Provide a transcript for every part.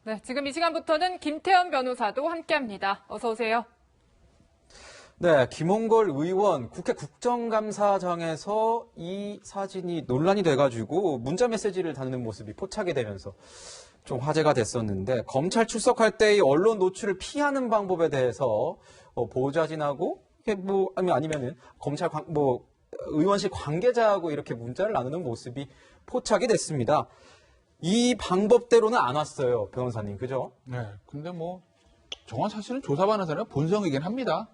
네, 지금 이 시간부터는 김태현 변호사도 함께합니다. 어서 오세요. 네, 김홍걸 의원 국회 국정감사장에서 이 사진이 논란이 돼가지고 문자 메시지를 다루는 모습이 포착이 되면서 좀 화제가 됐었는데, 검찰 출석할 때의 언론 노출을 피하는 방법에 대해서 보좌진하고 아니면은 검찰 의원실 관계자하고 이렇게 문자를 나누는 모습이 포착이 됐습니다. 이 방법대로는 안 왔어요, 변호사님, 그죠? 네. 근데 정확한 사실은 조사받는 사람은 본성이긴 합니다.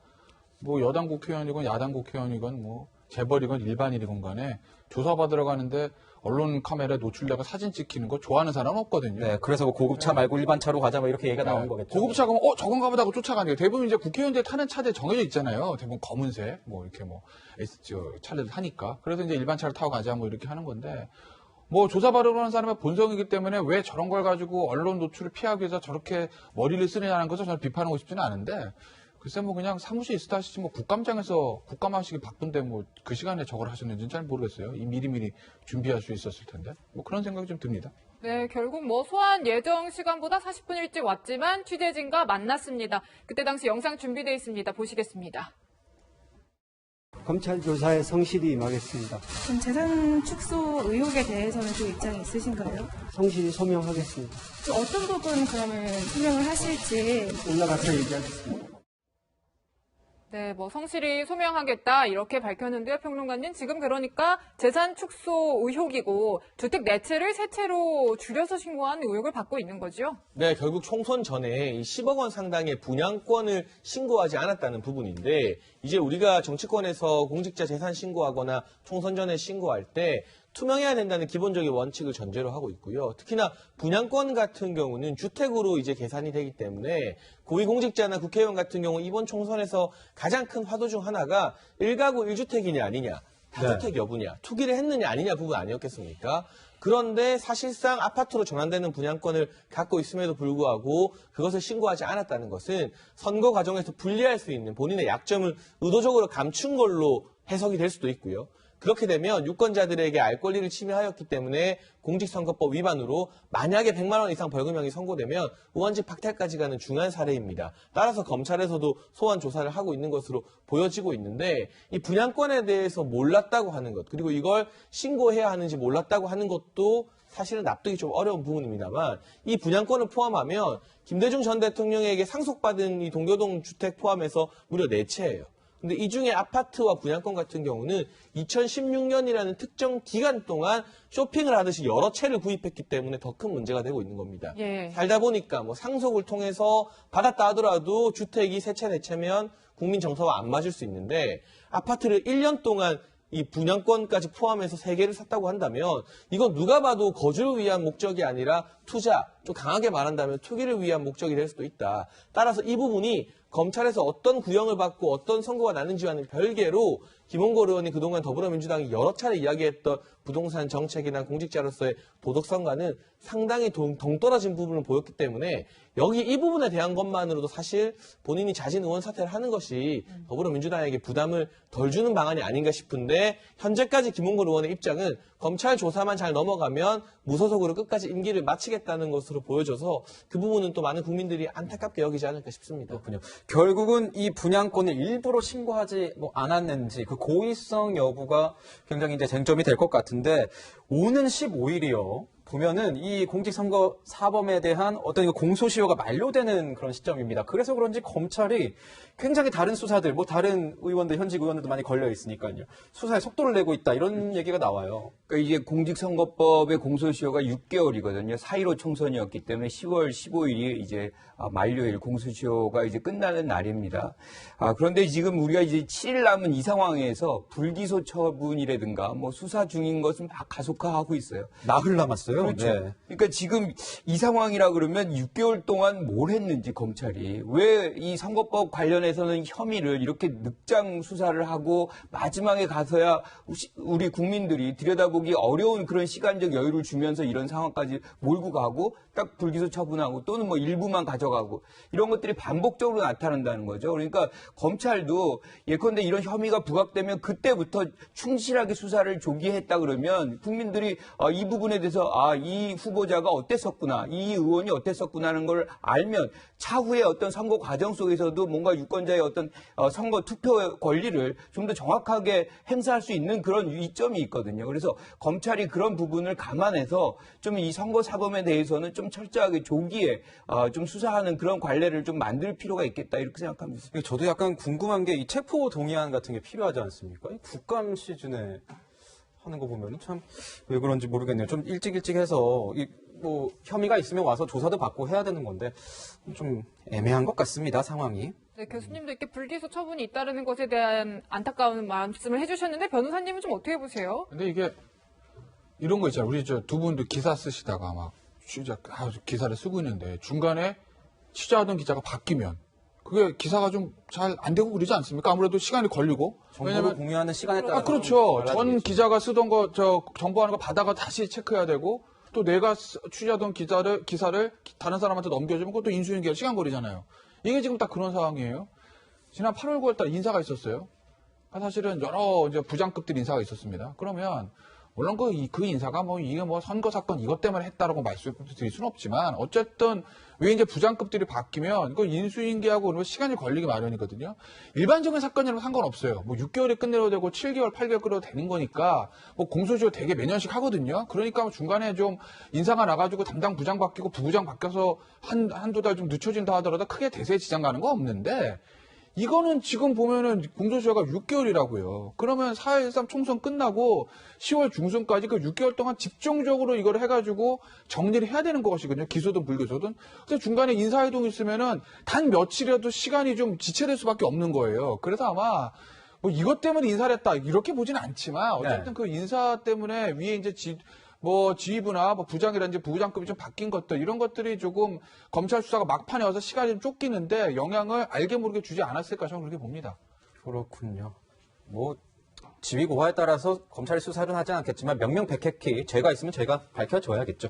여당 국회의원이건 야당 국회의원이건 재벌이건 일반인이건 간에 조사받으러 가는데 언론 카메라에 노출되고 사진 찍히는 거 좋아하는 사람은 없거든요. 네, 그래서 고급차 말고 일반 차로 가자 이렇게 얘기가 나온 거겠죠. 고급차 가면 저건가 보다 하고 쫓아가는 게 대부분 이제 국회의원들 타는 차들 정해져 있잖아요. 대부분 검은색 이렇게 차들 타니까. 그래서 이제 일반 차를 타고 가자 이렇게 하는 건데, 조사받으러 가는 사람의 본성이기 때문에 왜 저런 걸 가지고 언론 노출을 피하기 위해서 저렇게 머리를 쓰느냐는 것을 저는 비판하고 싶지는 않은데, 글쎄 그냥 사무실에 있었다 하시지 국감장에서 국감하시기 바쁜데 그 시간에 저걸 하셨는지는 잘 모르겠어요. 미리미리 준비할 수 있었을 텐데 그런 생각이 좀 듭니다. 네, 결국 소환 예정 시간보다 40분 일찍 왔지만 취재진과 만났습니다. 그때 당시 영상 준비되어 있습니다. 보시겠습니다. 검찰 조사에 성실히 임하겠습니다. 그럼 재산 축소 의혹에 대해서는 좀 입장이 있으신가요? 성실히 소명하겠습니다. 어떤 부분 그러면 소명을 하실지 올라가서 얘기하겠습니다. 네, 성실히 소명하겠다 이렇게 밝혔는데요, 평론가님. 지금 그러니까 재산 축소 의혹이고 주택 4채를 3채로 줄여서 신고한 의혹을 받고 있는 거죠? 네, 결국 총선 전에 이 10억 원 상당의 분양권을 신고하지 않았다는 부분인데, 이제 우리가 정치권에서 공직자 재산 신고하거나 총선 전에 신고할 때 투명해야 된다는 기본적인 원칙을 전제로 하고 있고요. 특히나 분양권 같은 경우는 주택으로 이제 계산이 되기 때문에 고위공직자나 국회의원 같은 경우 이번 총선에서 가장 큰 화두 중 하나가 1가구 1주택이냐 아니냐, 다주택 여부냐, 투기를 했느냐 아니냐 부분 아니었겠습니까? 그런데 사실상 아파트로 전환되는 분양권을 갖고 있음에도 불구하고 그것을 신고하지 않았다는 것은 선거 과정에서 불리할 수 있는 본인의 약점을 의도적으로 감춘 걸로 해석이 될 수도 있고요. 그렇게 되면 유권자들에게 알 권리를 침해하였기 때문에 공직선거법 위반으로 만약에 100만 원 이상 벌금형이 선고되면 의원직 박탈까지 가는 중요한 사례입니다. 따라서 검찰에서도 소환 조사를 하고 있는 것으로 보여지고 있는데, 이 분양권에 대해서 몰랐다고 하는 것, 그리고 이걸 신고해야 하는지 몰랐다고 하는 것도 사실은 납득이 좀 어려운 부분입니다만, 이 분양권을 포함하면 김대중 전 대통령에게 상속받은 이 동교동 주택 포함해서 무려 4채예요. 근데 이 중에 아파트와 분양권 같은 경우는 2016년이라는 특정 기간 동안 쇼핑을 하듯이 여러 채를 구입했기 때문에 더 큰 문제가 되고 있는 겁니다. 예. 살다 보니까 상속을 통해서 받았다 하더라도 주택이 3채, 4채면 국민 정서와 안 맞을 수 있는데, 아파트를 1년 동안 이 분양권까지 포함해서 3개를 샀다고 한다면 이건 누가 봐도 거주를 위한 목적이 아니라 투자, 좀 강하게 말한다면 투기를 위한 목적이 될 수도 있다. 따라서 이 부분이 검찰에서 어떤 구형을 받고 어떤 선고가 나는지와는 별개로 김홍걸 의원이 그동안 더불어민주당이 여러 차례 이야기했던 부동산 정책이나 공직자로서의 도덕성과는 상당히 동떨어진 부분을 보였기 때문에 여기 이 부분에 대한 것만으로도 사실 본인이 자진 의원 사퇴를 하는 것이 더불어민주당에게 부담을 덜 주는 방안이 아닌가 싶은데, 현재까지 김홍걸 의원의 입장은 검찰 조사만 잘 넘어가면 무소속으로 끝까지 임기를 마치겠다는 것으로 보여져서 그 부분은 또 많은 국민들이 안타깝게 여기지 않을까 싶습니다. 그렇군요. 결국은 이 분양권을 일부러 신고하지 않았는지 그 고의성 여부가 굉장히 이제 쟁점이 될 것 같은데, 오는 15일이요. 보면은 이 공직선거 사범에 대한 어떤 공소시효가 만료되는 그런 시점입니다. 그래서 그런지 검찰이 굉장히 다른 수사들, 다른 의원들, 현직 의원들도 많이 걸려 있으니까요. 수사에 속도를 내고 있다, 이런 얘기가 나와요. 그러니까 이제 공직선거법의 공소시효가 6개월이거든요. 4.15 총선이었기 때문에 10월 15일이 이제 만료일, 공소시효가 이제 끝나는 날입니다. 그런데 지금 우리가 이제 7일 남은 이 상황에서 불기소 처분이라든가 수사 중인 것은 막 가속화하고 있어요. 나흘 남았어요. 그렇죠. 네. 그러니까 지금 이 상황이라 그러면 6개월 동안 뭘 했는지 검찰이 왜 이 선거법 관련해서는 혐의를 이렇게 늑장 수사를 하고 마지막에 가서야 우리 국민들이 들여다보기 어려운 그런 시간적 여유를 주면서 이런 상황까지 몰고 가고 딱 불기소 처분하고 또는 일부만 가져가고 이런 것들이 반복적으로 나타난다는 거죠. 그러니까 검찰도 예컨대 이런 혐의가 부각되면 그때부터 충실하게 수사를 조기했다 그러면 국민들이 이 부분에 대해서 아, 이 후보자가 어땠었구나, 이 의원이 어땠었구나 하는 걸 알면 차후에 어떤 선거 과정 속에서도 뭔가 유권자의 어떤 선거 투표 권리를 좀 더 정확하게 행사할 수 있는 그런 이점이 있거든요. 그래서 검찰이 그런 부분을 감안해서 좀 이 선거 사범에 대해서는 좀 철저하게 조기에 좀 수사하는 그런 관례를 좀 만들 필요가 있겠다 이렇게 생각합니다. 저도 약간 궁금한 게 이 체포 동의안 같은 게 필요하지 않습니까? 이 국감 시즌에 하는 거 보면 참 왜 그런지 모르겠네요. 좀 일찍 해서 뭐 혐의가 있으면 와서 조사도 받고 해야 되는 건데 좀 애매한 것 같습니다, 상황이. 네, 교수님도 이렇게 불기소 처분이 잇따르는 것에 대한 안타까운 말씀을 해주셨는데 변호사님은 좀 어떻게 보세요? 근데 이게 이런 거 있잖아요. 우리 두 분도 기사 쓰시다가 막 기사를 쓰고 있는데 중간에 취재하던 기자가 바뀌면 그게 기사가 좀 잘 안 되고 그러지 않습니까? 아무래도 시간이 걸리고. 정보를 공유하는 시간에 따라 그렇죠. 전 기자가 쓰던 거, 정보하는 거 받아가 다시 체크해야 되고, 또 내가 취재하던 기사를 다른 사람한테 넘겨주면 그것도 인수인계가 시간 걸리잖아요. 이게 지금 딱 그런 상황이에요. 지난 8월 9월 달 인사가 있었어요. 사실은 여러 이제 부장급들 인사가 있었습니다. 그러면, 물론 그 인사가 이게 선거 사건 이것 때문에 했다라고 말씀드릴 수는 없지만, 어쨌든, 왜 이제 부장급들이 바뀌면, 이거 인수인계하고 그러면 시간이 걸리기 마련이거든요. 일반적인 사건이라면 상관없어요. 6개월에 끝내도 되고, 7개월, 8개월 끝내도 되는 거니까, 공소시효 되게 매년씩 하거든요. 그러니까 중간에 좀 인사가 나가지고 담당 부장 바뀌고 부부장 바뀌어서 한두 달 좀 늦춰진다 하더라도 크게 대세에 지장 가는 거 없는데, 이거는 지금 보면은 공소시효가 6개월이라고요. 그러면 4.13 총선 끝나고 10월 중순까지 그 6개월 동안 집중적으로 이걸 해가지고 정리를 해야 되는 것이거든요. 기소든 불기소든. 그래서 중간에 인사이동이 있으면은 단 며칠이라도 시간이 좀 지체될 수밖에 없는 거예요. 그래서 아마 이것 때문에 인사를 했다 이렇게 보지는 않지만 어쨌든 그 인사 때문에 위에 이제 지휘부나 부장이라든지 부부장급이 좀 바뀐 것들, 이런 것들이 조금 검찰 수사가 막판에 와서 시간이 좀 쫓기는데 영향을 알게 모르게 주지 않았을까 저는 그렇게 봅니다. 그렇군요. 지위 고하에 따라서 검찰이 수사를 하지 않겠지만 명명백백히 죄가 있으면 죄가 밝혀져야겠죠.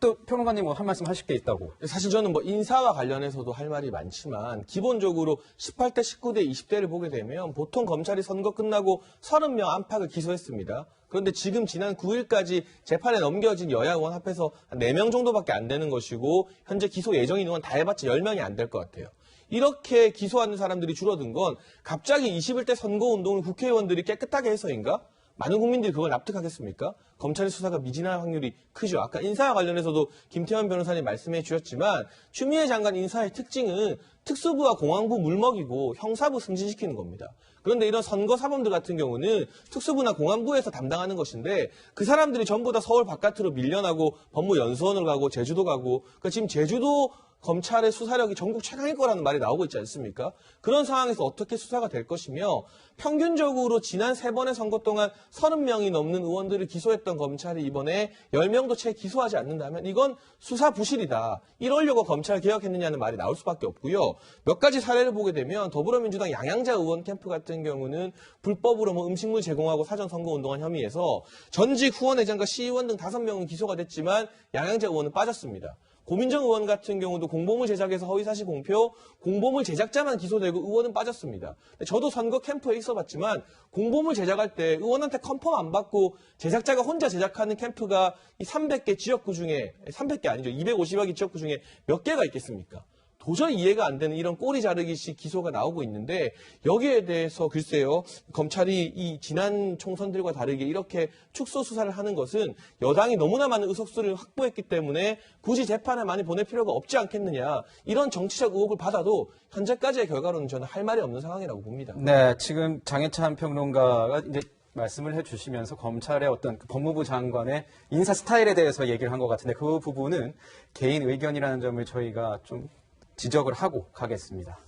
또 평론가님 한 말씀 하실 게 있다고. 사실 저는 인사와 관련해서도 할 말이 많지만 기본적으로 18대, 19대, 20대를 보게 되면 보통 검찰이 선거 끝나고 30명 안팎을 기소했습니다. 그런데 지금 지난 9일까지 재판에 넘겨진 여야 의원 합해서 4명 정도밖에 안 되는 것이고 현재 기소 예정인 의원 다 해봤자 10명이 안 될 것 같아요. 이렇게 기소하는 사람들이 줄어든 건 갑자기 21대 선거운동을 국회의원들이 깨끗하게 해서인가? 많은 국민들이 그걸 납득하겠습니까? 검찰의 수사가 미진할 확률이 크죠. 아까 인사와 관련해서도 김태현 변호사님 말씀해 주셨지만 추미애 장관 인사의 특징은 특수부와 공안부 물먹이고 형사부 승진시키는 겁니다. 그런데 이런 선거 사범들 같은 경우는 특수부나 공안부에서 담당하는 것인데 그 사람들이 전부 다 서울 바깥으로 밀려나고 법무연수원을 가고 제주도 가고 그러니까 지금 제주도 검찰의 수사력이 전국 최강일 거라는 말이 나오고 있지 않습니까? 그런 상황에서 어떻게 수사가 될 것이며 평균적으로 지난 3번의 선거 동안 30명이 넘는 의원들을 기소했던 검찰이 이번에 10명도 채 기소하지 않는다면 이건 수사 부실이다. 이러려고 검찰 개혁했느냐는 말이 나올 수밖에 없고요. 몇 가지 사례를 보게 되면 더불어민주당 양양자 의원 캠프 같은 경우는 불법으로 음식물 제공하고 사전 선거 운동한 혐의에서 전직 후원회장과 시의원 등 5명은 기소가 됐지만 양양자 의원은 빠졌습니다. 고민정 의원 같은 경우도 공보물 제작에서 허위사실 공표, 공보물 제작자만 기소되고 의원은 빠졌습니다. 저도 선거 캠프에 있어봤지만 공보물 제작할 때 의원한테 컨펌 안 받고 제작자가 혼자 제작하는 캠프가 이 300개 지역구 중에 300개 아니죠. 250여 개 지역구 중에 몇 개가 있겠습니까? 도저히 이해가 안 되는 이런 꼬리 자르기식 기소가 나오고 있는데 여기에 대해서 글쎄요. 검찰이 이 지난 총선들과 다르게 이렇게 축소 수사를 하는 것은 여당이 너무나 많은 의석수를 확보했기 때문에 굳이 재판에 많이 보낼 필요가 없지 않겠느냐. 이런 정치적 의혹을 받아도 현재까지의 결과로는 저는 할 말이 없는 상황이라고 봅니다. 네, 지금 장혜찬 평론가가 이제 말씀을 해주시면서 검찰의 어떤 법무부 장관의 인사 스타일에 대해서 얘기를 한 것 같은데 그 부분은 개인 의견이라는 점을 저희가 좀 지적을 하고 가겠습니다.